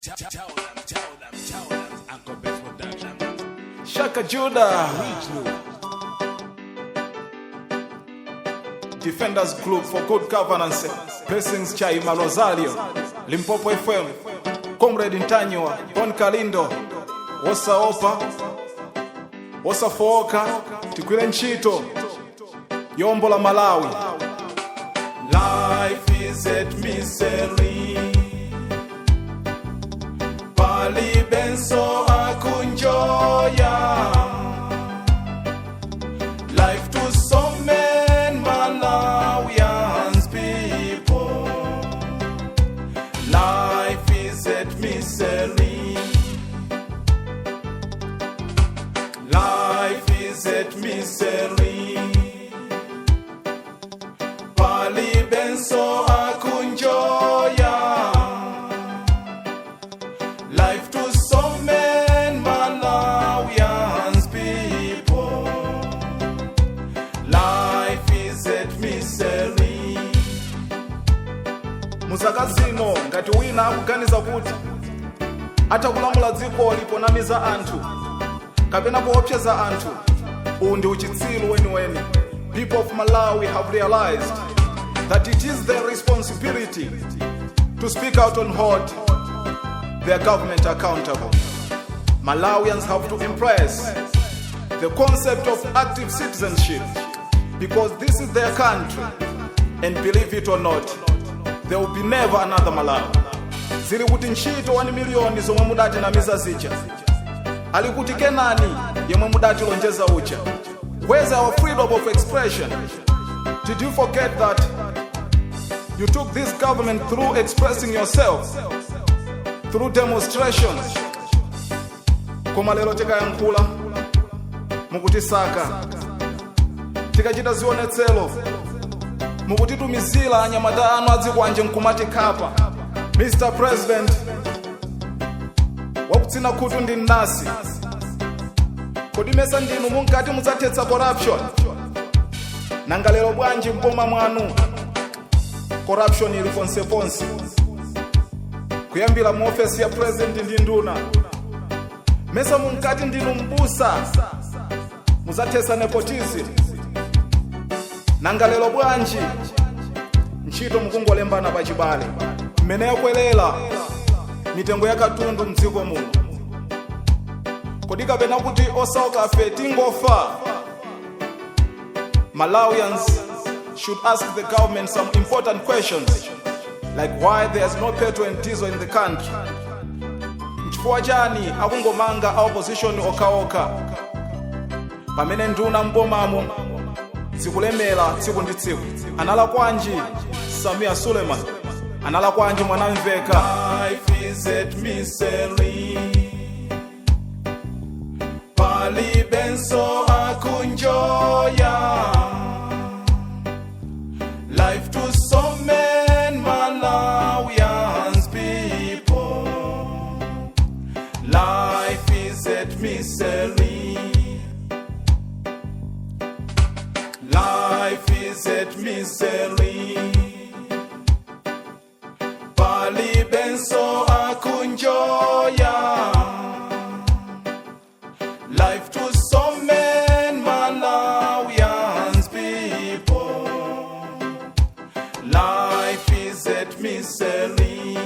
Tell them, Uncle Best Production. Shaka Judah, Defenders Group for Good Governance, Blessings Chaima Rosario, Limpopo FM, Comrade Ntanywa, Don Kalindo, Wosa Opa, Wosa Fooka, Tikwile Nchito, Yombo la Malawi. Life is at misery, Pali Benso akunjoya. Life to some men, Malawians people. Life is at misery. Life is at misery. Pali Benso akunjoya. Life to some men, Malawians people. Life is at misery. Musakazino ngati wina akuganiza kuti atakulamula dziko liponamiza anthu kapena kuopseza anthu, uwu ndi uchitsiru weniweni. People of Malawi have realized that it is their responsibility to speak out and hold their government accountable. Malawians have to embrace the concept of active citizenship because this is their country, and believe it or not, there will be never another Malawi. Zili kuti ntchito 1 million zomwe mudati namiza zija, ali kuti kenani yemwe mudati lonjeza ucha. Where's our freedom of expression? Did you forget that you took this government through expressing yourself, through demonstrations? Koma lero tikayankhula mukutisaka, tikachita zionetselo mukutitumizira anyamata anu adzikwanje nkumati khapa. Mr. President, wakutsina khutu ndi nnasi, kodi mesa ndinu munkati mudzathetsa corruption? Nanga lero bwanji mpoma mwanu corruption ili ponseponse, kuyambira mu ofesi ya president ndi nduna. Mesa munkati ndinu mbusa mudzathetsa nepotism. Nanga lero bwanji ntchito mukungolembana pachibale, mmene yakwelela mitengo ya katundu mdziko muno. Kodi kapena kuti osauka afe tingofa? Malawians should ask the government some important questions, like why there is no petrol and diesel in the country. Nchifukwa chani akungomanga opposition okaoka pamene nduna mbomamo zikulemera tsiku ndi tsiku? Anala kwanji Samia Suleiman? Anala kwanji Mwanamveka? Life is at misery. Pali Benso akunjoya. Life to some men, Malawians people. Life is at misery. Life is at misery. Pali Benso akunjoya. Life to some men, Malawians people. Life is at misery.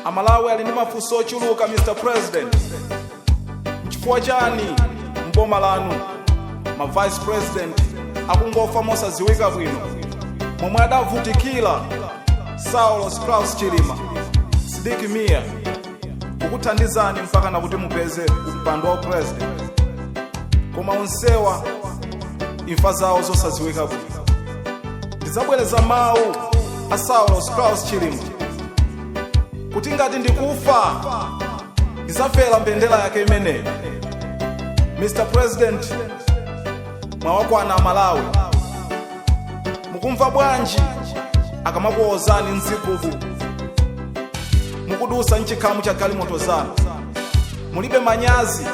Amalawi ali ndi mafunso ochuluka, Mr. President. Nchifukwa chani mboma lanu ma vice president akungofa mosadziwika bwino, momwe adavutikira Saulos Klaus Chilima, Sidiki Mia, kukuthandizani mpaka nakuti mupeze mpando wa president, koma onsewa imfa zawo zosadziwika bwino. Ndizabwereza mawu a Saulos Klaus Chilima kuti ngati ndikufa ndizafera mbendera yake imeneyo. Mr. President, mwawakwana Malawi, mukumva bwanji akamakuozani nzikubu mukudusa nchikhamu cha galimoto zanu? Mulibe manyazi